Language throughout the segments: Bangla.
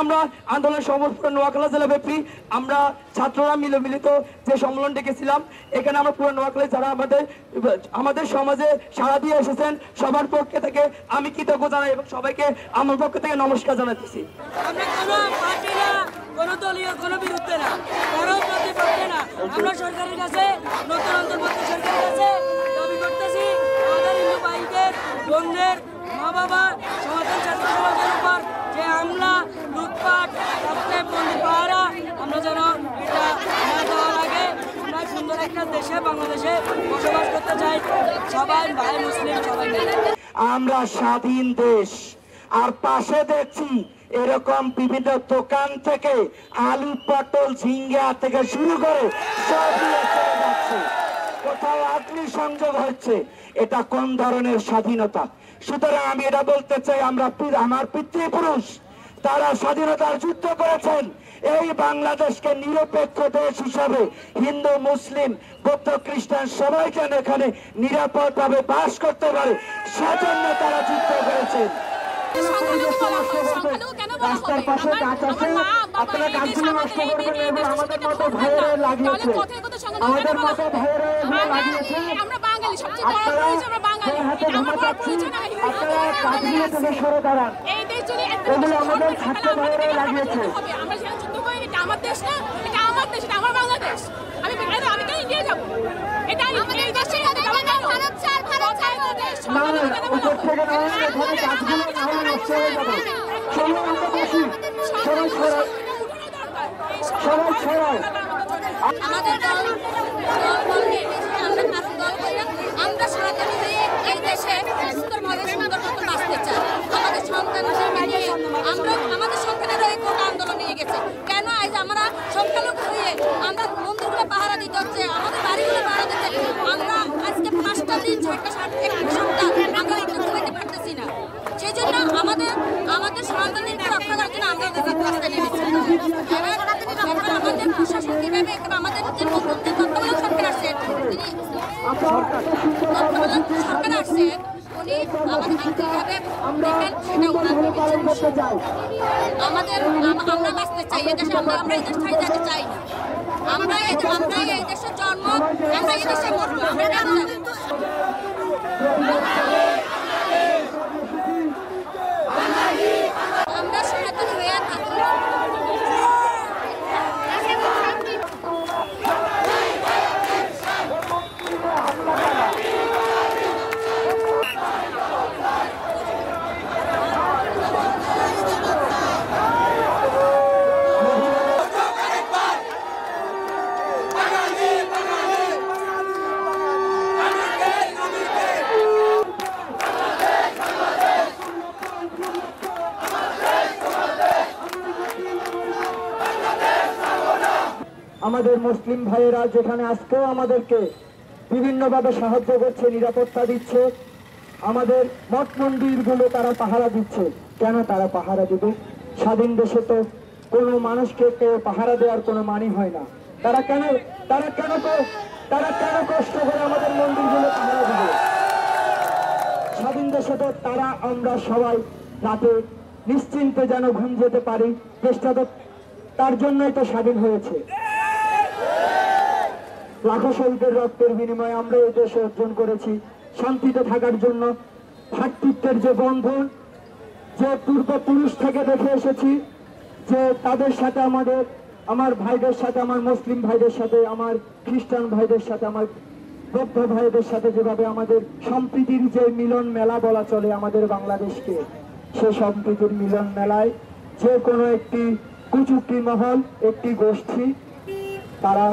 আমরা আন্দোলন সমর্থন নোয়াখালী জেলা ব্যাপী আমরা ছাত্ররা মিলিত যে সম্মেলন ডেকেছিলাম, এখানে আমরা পুরো নোয়াখালী যারা আমাদের সমাজে সাড়া দিয়ে এসেছেন সবার পক্ষে থেকে আমি কৃতজ্ঞ জানাই এবং সবাইকে আমার পক্ষ থেকে নমস্কার জানাতেছি। আমরা কোনো পার্টি না, কোনো দলীয়, কোনো বিরুদ্ধে না, কারো প্রতিপক্ষে না। আমরা সরকারের কাছে, নতুন অন্তর্বর্তী সরকারের কাছে দাবি করতেছি আমাদের হিন্দু ভাইদের, বোনদের, মা বাবা, সমাধান ছাত্র সমাজের উপর যে হামলা, লুটপাট, সবচেয়ে বন্দি পাহারা, আমরা যেন এটা না দেওয়া লাগে। আমরা সুন্দর একটা দেশে, বাংলাদেশে বসবাস করতে চাই, সবাই ভাই মুসলিম সবাই মিলে। আমরা স্বাধীন দেশ, আর পাশে দেখছি এরকম বিভিন্ন দোকান থেকে আলু, পটল, ঝিঙ্গা থেকে শুরু করে সব নিয়ে চলে যাচ্ছে, কোথাও অগ্নিসংযোগ হচ্ছে। এটা কোন ধরনের স্বাধীনতা? সুতরাং আমি এটা বলতে চাই, আমার পিতৃপুরুষ তারা স্বাধীনতার যুদ্ধ করেছেন। এই বাংলাদেশকে নিরপেক্ষ দেশ হিসাবে হিন্দু, মুসলিম, বৌদ্ধ, খ্রিস্টান সবাই যেন এখানে নিরাপদভাবে বাস করতে পারে, সেজন্য তারা যুদ্ধ করেছেন। রাস্তার পাশে গাছ আছে, আপনারা গাছগুলো নষ্ট করবেন এবং আমাদের মতো ভাইয়েরা লাগিয়েছে, আমাদের মতো ভাইয়েরা লাগিয়েছে। আপনারা হাতে ঘুমা যাচ্ছি, আপনারা গাছগুলো থেকে সরে দাঁড়ান, এগুলো আমাদের ছাত্র ভাইয়েরা লাগিয়েছে। আমার দেশ না, এটা আমার দেশ, এটা আমার বাংলাদেশ। আমি কেন ইন্ডিয়া যাবো? এটা এই দেশে ভারত চার, ভারত চার দেশ। না উপর থেকে না হলে এখানে গাছগুলো না হলে নষ্ট হয়ে যাবে। সবাই আমরা বসি, সবাই ছড়াই, সবাই ছড়াই। আমাদের দল বলবে আমরা দল করে আমরা সনাতনী হয়ে এই দেশে সুন্দরভাবে সুন্দর মতো বাঁচতে চাই। আমাদের সন্তানদের নিয়ে আমরা আমাদের সন্তানেরা এই কোটা আন্দোলন নিয়ে গেছে। কেন আজ আমরা সংখ্যালঘু হয়ে আমরা মন্দিরগুলো পাহারা দিতে হচ্ছে, আমাদের বাড়িগুলো পাহারা দিতে, আমরা আজকে 5টা দিন 6টা 7টা সপ্তাহ আমরা একটু ঘুমাতে পারতেছি না। সেই জন্য আমাদের সন্তানদেরকে রক্ষা করার জন্য আমরা রাস্তায় নেমেছি। আমাদের প্রশাসন কিভাবে আমাদের যে নতুন যে তত্ত্বাবধায়ক সরকার আসছে, তিনি তত্ত্বাবধায়ক সরকার আসছে, উনি আমাদের কিভাবে দেখেন সেটা ওনার আমরা বাঁচতে চাই এই দেশে, আমরা এই দেশ ছাড়ি যেতে চাই না। আমরা এই দেশের জন্ম, আমরা এই দেশে মরবো, আমরা কেন যাবো? আমরা সনাতনী হয়ে থাকি। আমাদের মুসলিম ভাইয়েরা যেখানে আজকেও আমাদেরকে বিভিন্নভাবে সাহায্য করছে, নিরাপত্তা দিচ্ছে, আমাদের মঠ মন্দিরগুলো তারা পাহারা দিচ্ছে। কেন তারা পাহারা দেবে? স্বাধীন দেশে তো কোনো মানুষকে কেউ পাহারা দেওয়ার কোনো মানি হয় না। তারা কেন কষ্ট করে আমাদের মন্দিরগুলো পাহারা দেবে? স্বাধীন দেশে তো আমরা সবাই রাতে নিশ্চিন্তে যেন ঘুম যেতে পারি, দেশটা তো তার জন্যই তো স্বাধীন হয়েছে। লাখো শহীদের রক্তের বিনিময়ে আমরা এই দেশে অর্জন করেছি শান্তিতে থাকার জন্য। ভ্রাতৃত্বের যে বন্ধন, যে পূর্বপুরুষ থেকে দেখে এসেছি, যে তাদের সাথে আমার ভাইদের সাথে, আমার মুসলিম ভাইদের সাথে, আমার খ্রিস্টান ভাইদের সাথে, আমার বৌদ্ধ ভাইদের সাথে যেভাবে আমাদের সম্প্রীতির যে মিলন মেলা বলা চলে আমাদের বাংলাদেশকে, সে সম্প্রীতির মিলন মেলায় যে কোনো একটি কুচুক্তি মহল, একটি গোষ্ঠী তারা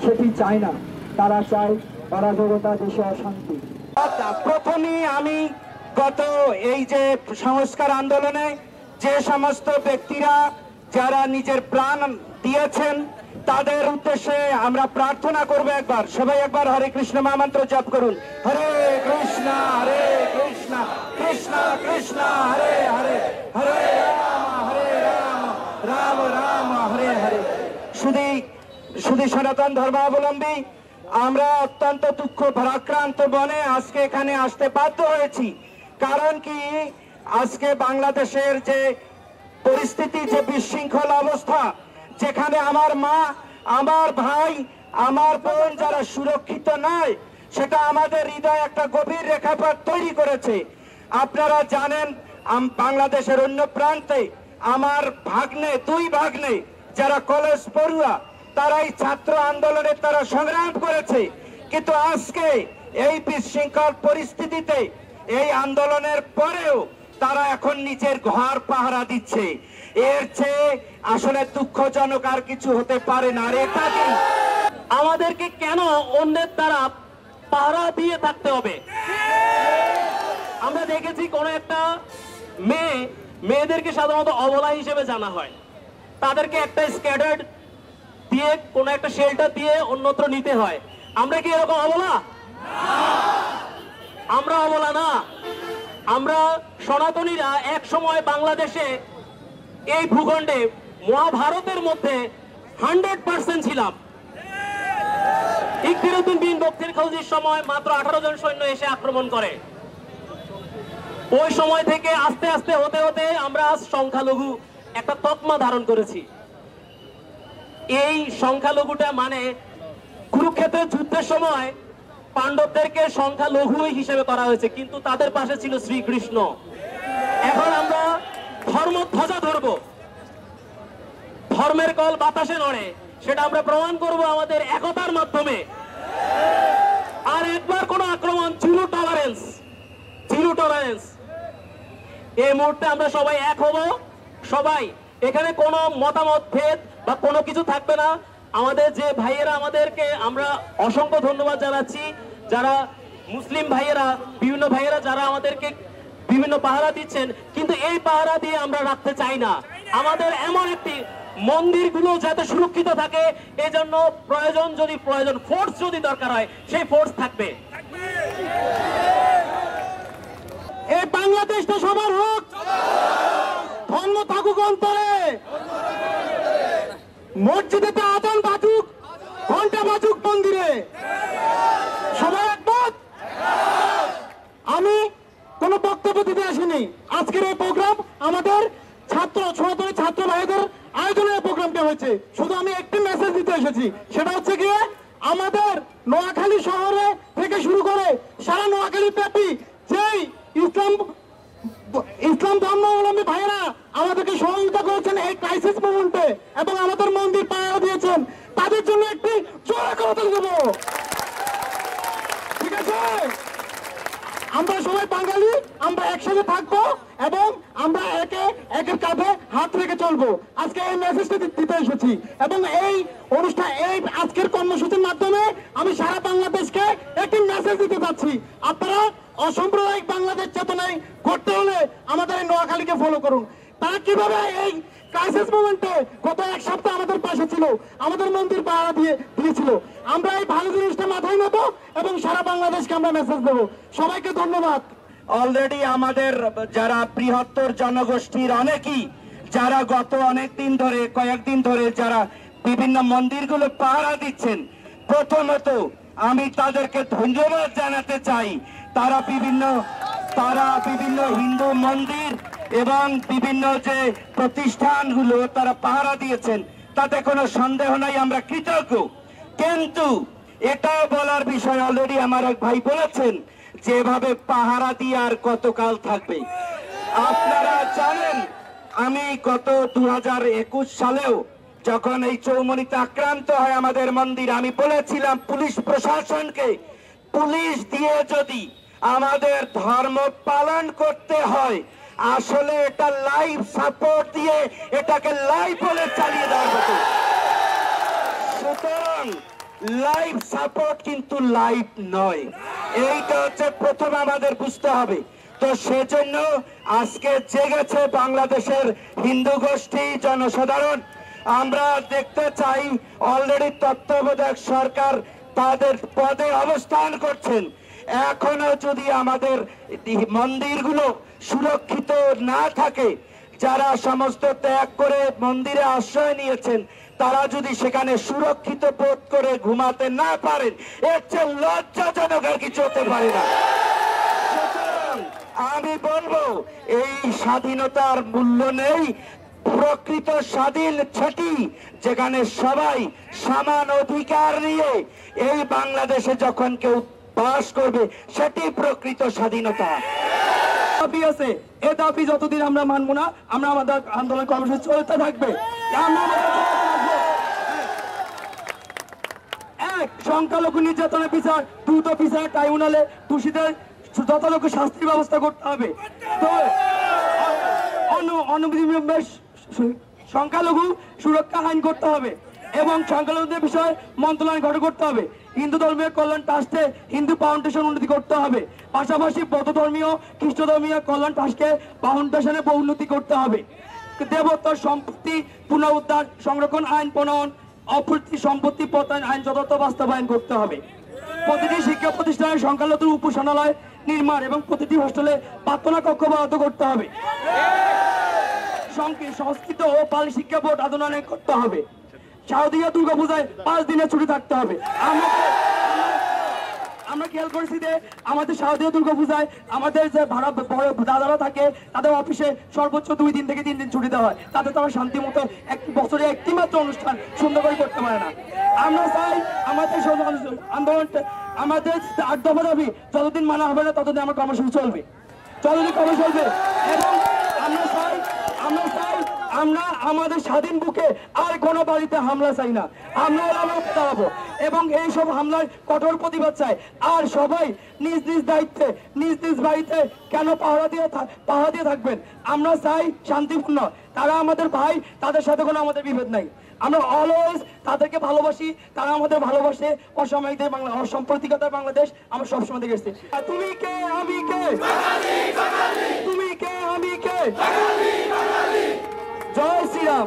সেটি চায় না। তারা চায় অরাজকতা, দেশে অশান্তি। প্রথমেই আমি গত এই যে সংস্কার আন্দোলনে যে সমস্ত ব্যক্তিরা যারা নিজের প্রাণ দিয়েছেন তাদের উদ্দেশ্যে আমরা প্রার্থনা করবো। সবাই একবার হরে কৃষ্ণ মহামন্ত্র জপ করুন। হরে কৃষ্ণ কৃষ্ণ কৃষ্ণ হরে হরে, হরে রাম রাম রাম হরে হরে। শুধু সনাতন ধর্মাবলম্বী আমরা অত্যন্ত দুঃখ ভারাক্রান্ত মনে আজকে এখানে আসতে বাধ্য হয়েছি। কারণ কি, আজকে বাংলাদেশের যে পরিস্থিতি, যে বিশৃঙ্খল অবস্থা, যেখানে আমার মা, আমার ভাই, আমার বোন যারা সুরক্ষিত নয়, সেটা আমাদের হৃদয়ে একটা গভীর রেখাপাত তৈরি করেছে। আপনারা জানেন বাংলাদেশের অন্য প্রান্তে আমার ভাগ্নে, দুই ভাগ্নে যারা কলেজ পড়ুয়া, তারা এই ছাত্র আন্দোলনে তারা সংগ্রাম করেছে, কিন্তু আজকে এই বিশৃঙ্খল পরিস্থিতিতে এই আন্দোলনের পরেও তারা এখন নিজের ঘর পাহারা দিচ্ছে। এর চেয়ে আসলে দুঃখজনক আর কিছু হতে পারে না। আর এটা কি আমাদেরকে কেন অন্যের দ্বারা পাহারা দিয়ে থাকতে হবে? আমরা দেখেছি কোন একটা মেয়েদেরকে সাধারণত অবলা হিসেবে জানা হয়, তাদেরকে একটা স্ক্যাটার্ড দিয়ে কোন একটা শেল্টার দিয়ে অন্যত্র নিতে হয়। আমরা কি এরকম অবলা? আমরা অবলা না। আমরা সনাতনীরা এক সময় বাংলাদেশে এই ভূখণ্ডে মহাভারতের মধ্যে 100% ছিলাম। ইকবিরউদ্দিন বিন বখতিয়ার খলজির সময় মাত্র 18 জন সৈন্য এসে আক্রমণ করে। ওই সময় থেকে আস্তে আস্তে হতে হতে আমরা আজ সংখ্যালঘু একটা তকমা ধারণ করেছি। এই সংখ্যালঘুটা মানে কুরুক্ষেত্রের যুদ্ধের সময় পাণ্ডবদেরকে সংখ্যালঘু হিসেবে করা হয়েছে, কিন্তু তাদের পাশে ছিল শ্রীকৃষ্ণ। এখন আমরা ধর্ম ধ্বজা ধরবো, ধর্মের কল বাতাসে নড়ে, সেটা আমরা প্রমাণ করব আমাদের একতার মাধ্যমে। আর একবার কোন আক্রমণ, জিরো টলারেন্স, জিরো টলারেন্স। এই মুহূর্তে আমরা সবাই এক হব, সবাই এখানে কোনো মতামত ভেদ বা কোনো কিছু থাকবে না। আমাদের যে ভাইয়েরা, আমাদেরকে আমরা অসংখ্য ধন্যবাদ জানাচ্ছি, যারা মুসলিম ভাইয়েরা, বিভিন্ন ভাইয়েরা যারা আমাদেরকে বিভিন্ন পাহারা দিচ্ছেন, কিন্তু এই পাহারা দিয়ে আমরা রাখতে চাই না। আমাদের এমন একটি মন্দিরগুলো যাতে সুরক্ষিত থাকে, এজন্য প্রয়োজন ফোর্স যদি দরকার হয়, সেই ফোর্স থাকবে। এই বাংলাদেশটা সবার হোক, ধর্ম থাকুক অন্তরে, মসজিদেতে আজান বাজুক, ঘন্টা বাজুক মন্দিরে, সবাই একমত। আমি কোন বক্তব্য দিতে আসিনি। আজকের এই প্রোগ্রাম আমাদের সনাতনী ছাত্র ভাইদের আয়োজনের প্রোগ্রামটা হয়েছে। শুধু আমি একটি মেসেজ দিতে এসেছি, সেটা হচ্ছে গিয়ে আমাদের নোয়াখালী শহরে থেকে শুরু করে সারা নোয়াখালী ব্যাপী যেই ইসলাম ধর্মাবলম্বী ভাইয়েরা আমাদেরকে সহযোগিতা করেছেন এই ক্রাইসিস মোমেন্টে এবং আমাদের মন্দির পাহারা দিয়েছেন, তাদের জন্য একটি জোরে করতালি দেব। ঠিক আছে, আমরা সবাই বাঙালি, আমরা একসাথে থাকবো এবং আমরা একের কাঁধে হাত রেখে চলবো। আজকে এই মেসেজটা দিতে এসেছি এবং এই অনুষ্ঠান, এই আজকের কর্মসূচির মাধ্যমে আমি সারা বাংলাদেশকে একটি মেসেজ দিতে চাচ্ছি। আপনারা অসাম্প্রদায়িক বাংলাদেশ চেতনায় করতে হলে আমাদের এই নোয়াখালীকে ফলো করুন। তারা কিভাবে এই ক্রাইসিস মোমেন্টে গত এক সপ্তাহ আমাদের পাশে ছিল, আমাদের মন্দির পাহারা দিয়েছিল। আমরা এই ভালো জিনিসটা মাথায় নেবো এবং সারা বাংলাদেশকে আমরা মেসেজ দেবো। সবাইকে ধন্যবাদ। অলরেডি আমাদের যারা বৃহত্তর জনগোষ্ঠীর অনেকেই যারা গত অনেকদিন ধরে, কয়েকদিন ধরে যারা বিভিন্ন মন্দিরগুলো পাহারা দিচ্ছেন, প্রথমত আমি তাদেরকে ধন্যবাদ জানাতে চাই। তারা বিভিন্ন হিন্দু মন্দির এবং বিভিন্ন যে প্রতিষ্ঠানগুলো তারা পাহারা দিয়েছেন, তাতে কোনো সন্দেহ নাই, আমরা কৃতজ্ঞ। কিন্তু এটাও বলার বিষয়, অলরেডি আমার এক ভাই বলেছেন যেভাবে পাহারা দিয়ে আর কতকাল থাকবে। আপনারা জানেন আমি গত 2021 সালেও যখন এই চৌমনিতে আক্রান্ত হয় আমাদের মন্দির, আমি বলেছিলাম পুলিশ প্রশাসনকে, পুলিশ দিয়ে যদি আমাদের ধর্ম পালন করতে হয়, আসলে এটা লাইভ সাপোর্ট দিয়ে এটাকে লাইভ বলে চালিয়ে দেওয়া হতো। সুতরাং লাইভ সাপোর্ট কিন্তু লাইভ নয়, এইটা হচ্ছে প্রথম আমাদের বুঝতে হবে। তো সেজন্য আজকে জেগেছে বাংলাদেশের হিন্দু গোষ্ঠী, জনসাধারণ। আমরা দেখতে চাই অলরেডি তত্ত্বাবধায়ক সরকার তাদের পদে অবস্থান করছেন। এখনো যদি আমাদের মন্দিরগুলো সুরক্ষিত না থাকে, যারা সমস্ত ত্যাগ করে মন্দিরে আশ্রয় নিয়েছেন, তারা যদি সেখানে সুরক্ষিত বোধ করে ঘুমাতে না পারেন, এর চেয়ে লজ্জাজনক আর কিছু হতে পারে না। আমি বলবো এই স্বাধীনতার মূল্য নেই, প্রকৃত স্বাধীন ছুটি, যেখানে সবাই সমান অধিকার নিয়ে এই বাংলাদেশে যখন কেউ বাস করবে, সেটি প্রকৃত স্বাধীনতা। দাবি আছে, এ দাবি যতদিন আমরা মানবো না, আমরা আমাদের আন্দোলন কর্মসূচি চলতে থাকবে। আমরা আমাদের চলতে থাকবো। এক, সংখ্যালঘু নির্যাতনের বিচার দ্রুত বিচার ট্রাইব্যুনালে দোষীদের যথাযোগ্য শাস্তির ব্যবস্থা করতে হবে। অনবিলম্বে সংখ্যালঘু সুরক্ষা আইন করতে হবে এবং সংখ্যালঘুদের বিষয়ে মন্ত্রণালয় গঠন করতে হবে। হিন্দু ধর্মীয় কল্যাণ ট্রাস্টে হিন্দু ফাউন্ডেশন উন্নতি করতে হবে। পাশাপাশি বৌদ্ধ ধর্মীয় খ্রিস্ট ধর্মীয় কল্যাণ ট্রাস্টকে ফাউন্ডেশনে উন্নতি করতে হবে। দেবোত্তর সম্পত্তি পুনরুদ্ধার সংরক্ষণ আইন প্রণয়ন, অপ্রতি সম্পত্তি প্রত্যয়ন আইন যথার্থ বাস্তবায়ন করতে হবে। প্রতিটি শিক্ষা প্রতিষ্ঠানের সংখ্যালঘু উপাসনালয় নির্মাণ এবং প্রতিটি হোস্টেলে প্রার্থনা কক্ষ বরাদ্দ করতে হবে। সংস্কৃত ও পালি শিক্ষা বোর্ড আন্দোলন করতে হবে। শারদীয় দুর্গাপূজায় 5 দিনের ছুটি থাকতে হবে। আমরা খেয়াল করেছি যে আমাদের শারদীয় দুর্গাপূজায় আমাদের যে ভাড়া বড় দাদারা থাকে, তাদের অফিসে সর্বোচ্চ 2 দিন থেকে 3 দিন ছুটি দেওয়া হয়। তাতে তারা শান্তি মতো এক বছরে একটি মাত্র অনুষ্ঠান সুন্দর করে করতে পারে না। আমরা চাই আমাদের আন্দোলনটা, আমাদের 8 দফা দাবি যতদিন মানা হবে না ততদিন আমার কর্মসূচি চলবে, এবং আমরা আমাদের স্বাধীন বুকে আর কোনো বাড়িতে হামলা চাই না। আমরা দাঁড়াবো এবং এই সব হামলার কঠোর প্রতিবাদ চাই। আর সবাই নিজ নিজ দায়িত্বে নিজ নিজ বাড়িতে কেন পাহারা দিয়ে থাকবেন। আমরা চাই শান্তিপূর্ণ। তারা আমাদের ভাই, তাদের সাথে কোনো আমাদের বিভেদ নাই। আমরা অলওয়েজ তাদেরকে ভালোবাসি, তারা আমাদের ভালোবাসে। অসাময়িকদের বাংলা, অসাম্প্রতিকতার বাংলাদেশ আমরা সবসময় দেখে এসেছি। তুমি কে আমি কে, তুমি কে আমি কে, জয় শ্রীরাম।